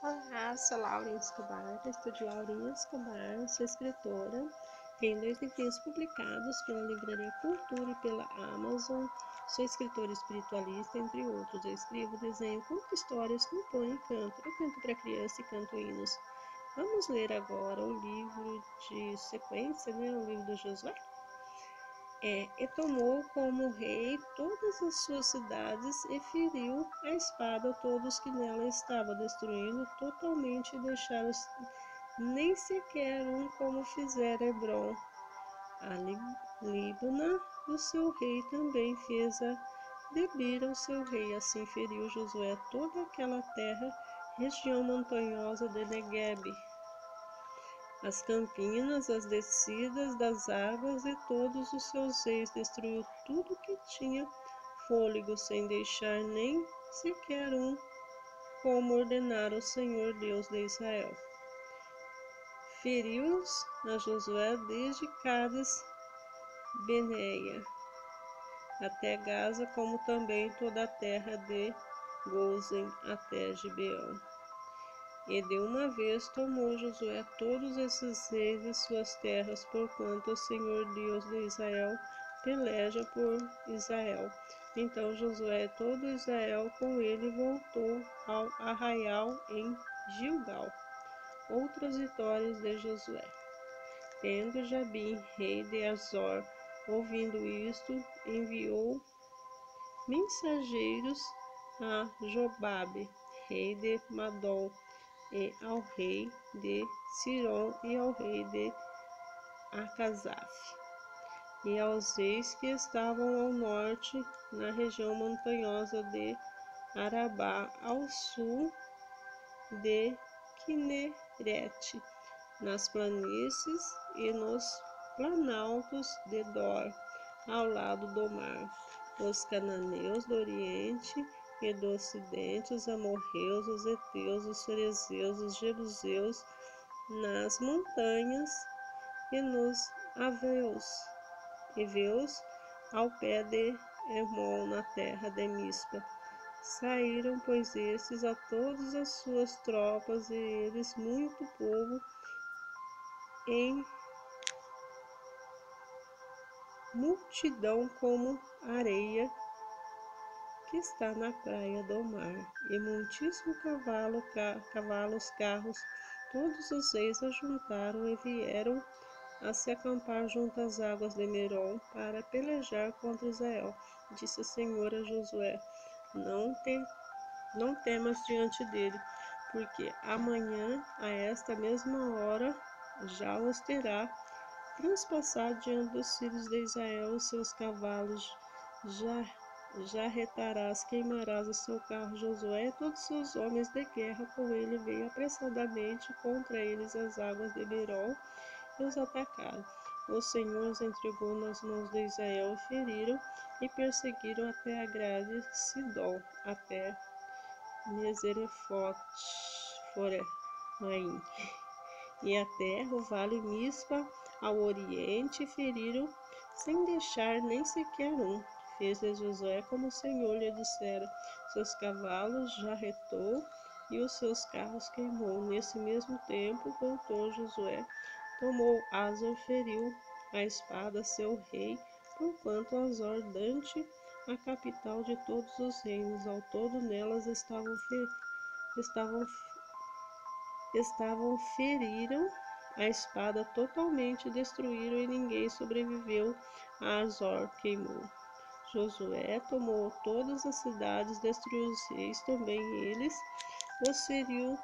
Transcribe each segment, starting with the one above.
Olá, sou Laurinha Escobar, estudo Laurinha Escobar, sou escritora. Tenho 2 livrinhos publicados pela Livraria Cultura e pela Amazon. Sou escritora espiritualista, entre outros. Eu escrevo, desenho, conto histórias, componho e canto. Eu canto para criança e canto hinos. Vamos ler agora o livro de sequência, o livro do Josué. E tomou como rei todas as suas cidades e feriu a espada todos que nela estavam, destruindo totalmente e deixaram nem sequer um, como fizera Hebron. A Líbana, o seu rei, também fez a Debira, o seu rei. Assim feriu Josué toda aquela terra, região montanhosa de Negueb, as campinas, as descidas das águas e todos os seus reis. Destruiu tudo que tinha fôlego, sem deixar nem sequer um, como ordenara o Senhor Deus de Israel. Feriu-os a Josué desde Cades Beneia até Gaza, como também toda a terra de Gozen até Gibeão. E de uma vez tomou Josué todos esses reis e suas terras, porquanto o Senhor Deus de Israel peleja por Israel. Então Josué e todo Israel com ele voltou ao arraial em Gilgal. Outras vitórias de Josué. Tendo Jabim, rei de Azor, ouvindo isto, enviou mensageiros a Jobabe, rei de Madom, e ao rei de Siron e ao rei de Acazaf, e aos reis que estavam ao norte, na região montanhosa de Arabá, ao sul de Quinerete, nas planícies e nos planaltos de Dor, ao lado do mar, os cananeus do oriente e do ocidente, os amorreus, os heteus, os ferezeus, os jebuseus, nas montanhas e nos heveus, ao pé de Hermon, na terra de Mispa. Saíram, pois, estes a todas as suas tropas, e eles muito povo, em multidão como areia que está na praia do mar, e muitíssimo cavalos, carros. Todos os reis ajuntaram e vieram a se acampar junto às águas de Merom para pelejar contra Israel. Disse o Senhor a Josué: Não temas diante dele, porque amanhã, a esta mesma hora, já os terá transpassado diante dos filhos de Israel os seus cavalos. Jarretarás, queimarás o seu carro. Josué e todos os seus homens de guerra com ele veio apressadamente contra eles as águas de Merom e os atacaram. O Senhor os entregou nas mãos de Israel, feriram e perseguiram até a grade Sidom, até Miserefote-Foremaim, e até o vale Mispa ao oriente, feriram sem deixar nem sequer um. Fez-lhe Josué como o Senhor lhe dissera. Seus cavalos jarretou e os seus carros queimou. Nesse mesmo tempo voltou Josué, tomou Azor, feriu a espada seu rei, porquanto Azor dante a capital de todos os reinos. Ao todo nelas feriram a espada totalmente, destruíram, e ninguém sobreviveu a Azor, queimou. Josué tomou todas as cidades, destruiu os reis, também eles os feriu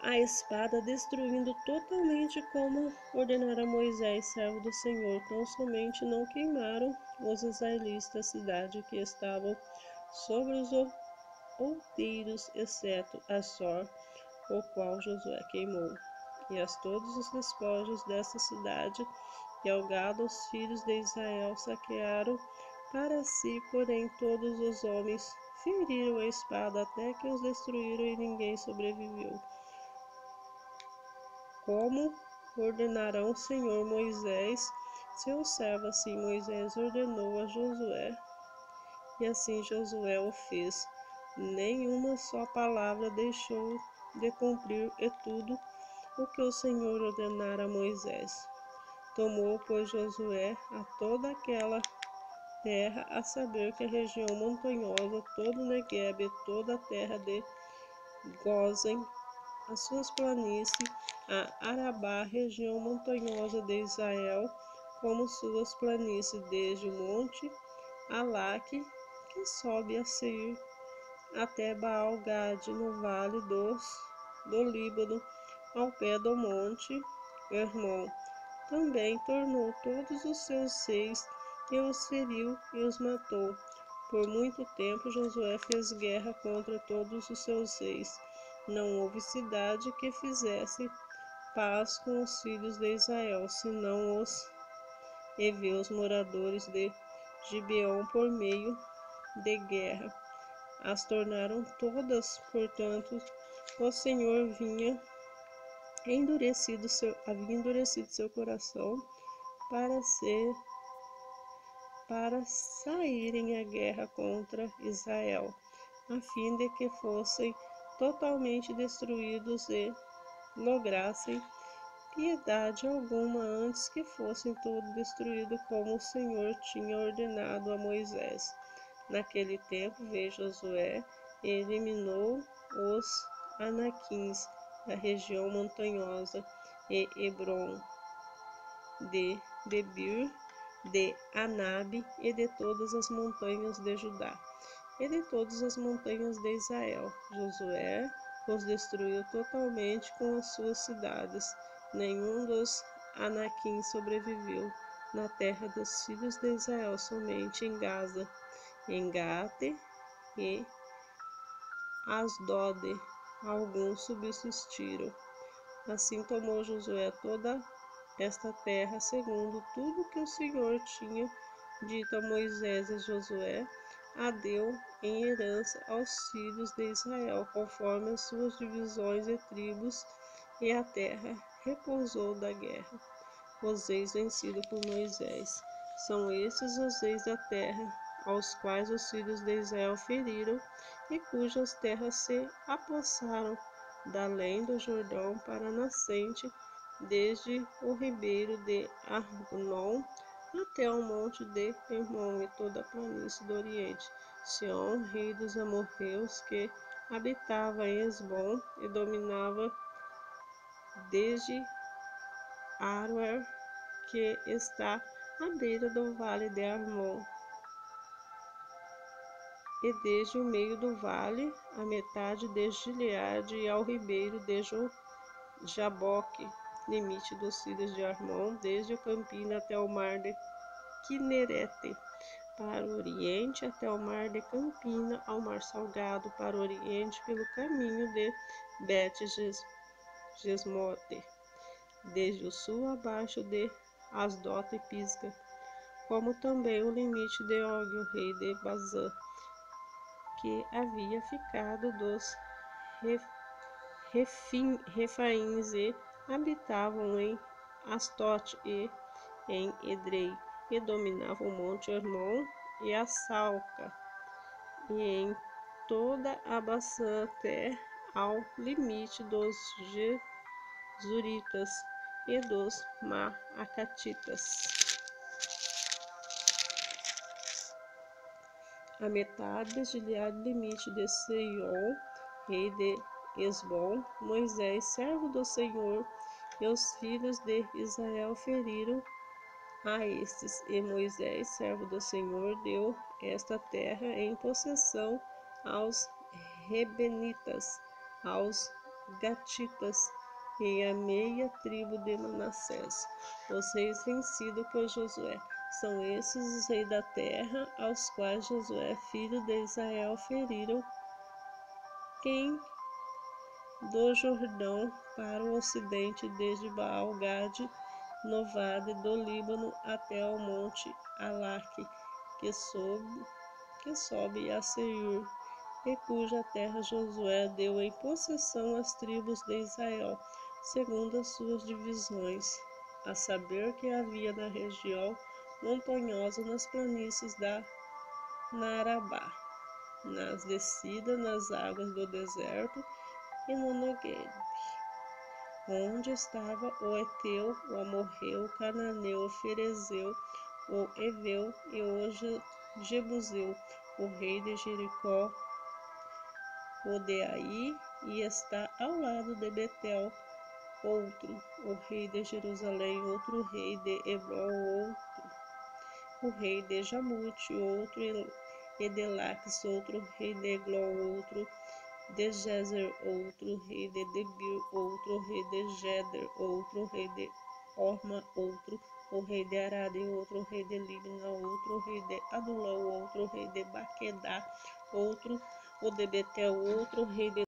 a espada, destruindo totalmente, como ordenara Moisés, servo do Senhor. Tão somente não queimaram os israelitas a cidade que estavam sobre os outeiros, exceto Azor, o qual Josué queimou. E todos os despojos dessa cidade e ao gado os filhos de Israel saquearam para si, porém todos os homens feriram a espada até que os destruíram, e ninguém sobreviveu. Como ordenará o Senhor Moisés, seu servo. Assim Moisés ordenou a Josué, e assim Josué o fez. nenhuma só palavra deixou de cumprir e tudo o que o Senhor ordenara a Moisés. Tomou, pois, Josué a toda aquela terra, a saber que a região montanhosa, todo o Negueb e toda a terra de Gósen, as suas planícies, a Arabá, região montanhosa de Israel, como suas planícies, desde o monte Alaque, que sobe a Seir, até Baal-Gade, no vale do Líbano, ao pé do monte Hermon. Também tornou todos os seus reis e os feriu e os matou. Por muito tempo Josué fez guerra contra todos os seus reis. Não houve cidade que fizesse paz com os filhos de Israel, senão os heveus, moradores de Gibeon, por meio de guerra. As tornaram todas, portanto, o Senhor havia endurecido seu coração para saírem à guerra contra Israel, a fim de que fossem totalmente destruídos e lograssem piedade alguma antes que fossem todos destruídos, como o Senhor tinha ordenado a Moisés. Naquele tempo veio Josué e eliminou os anaquins da região montanhosa e Hebron, de Debir, de Anabe e de todas as montanhas de Judá e de todas as montanhas de Israel. Josué os destruiu totalmente com as suas cidades. Nenhum dos anaquins sobreviveu na terra dos filhos de Israel, somente em Gaza, em Gate e Asdode alguns subsistiram. Assim tomou Josué toda esta terra, segundo tudo que o Senhor tinha dito a Moisés, e Josué a deu em herança aos filhos de Israel, conforme as suas divisões e tribos, e a terra repousou da guerra. Os reis vencidos por Moisés. São estes os reis da terra, aos quais os filhos de Israel feriram, e cujas terras se apossaram da além do Jordão para a nascente, desde o ribeiro de Arnon até o monte de Hermon e toda a planície do Oriente. Sião, rei dos amorreus, que habitava em Esbom e dominava desde Aroer, que está à beira do vale de Arnon, e desde o meio do vale, a metade de Gileade e ao ribeiro de Jaboque, limite dos filhos de Armon, desde o Campina até o mar de Quinerete, para o oriente até o mar de Campina, ao mar Salgado, para o oriente pelo caminho de Bet-Jesmote, desde o sul abaixo de Asdota e Pisga, como também o limite de Og, o rei de Bazã, que havia ficado dos Refaíns e habitavam em Astote e em Edrei, e dominavam o monte Hermon e a Salca, e em toda a Baçã até ao limite dos Zuritas e dos Maacatitas. A metade de Gileade, limite de Seiom, rei de Esbom, Moisés, servo do Senhor, e os filhos de Israel feriram a estes, e Moisés, servo do Senhor, deu esta terra em possessão aos Rebenitas, aos Gatitas e a meia tribo de Manassés, os reis vencidos por Josué. São esses os reis da terra, aos quais Josué, filho de Israel, feriram quem do Jordão para o ocidente, desde Baal-Gade, no vale do Líbano, até ao monte Alaque, que sobe a Seir, e cuja terra Josué deu em possessão às tribos de Israel, segundo as suas divisões, a saber que havia na região montanhosa, nas planícies da Arabá. nas descidas nas águas do deserto e no Neguebe, onde estava o Eteu, o Amorreu, o Cananeu, o Ferezeu, o Eveu e o Jebuseu, o rei de Jericó, o de Ai, e está ao lado de Betel, outro, o rei de Jerusalém, outro rei de Hebron, outro, o rei de Jamute, outro e de Laques, outro rei de Eglon, outro de Gezer, outro rei de Debir, outro rei de Geder, outro rei de Orma, outro, o rei de Arad, outro rei de Libna, outro rei de Adulão, outro rei de Baquedá, outro, o de Betel, outro rei de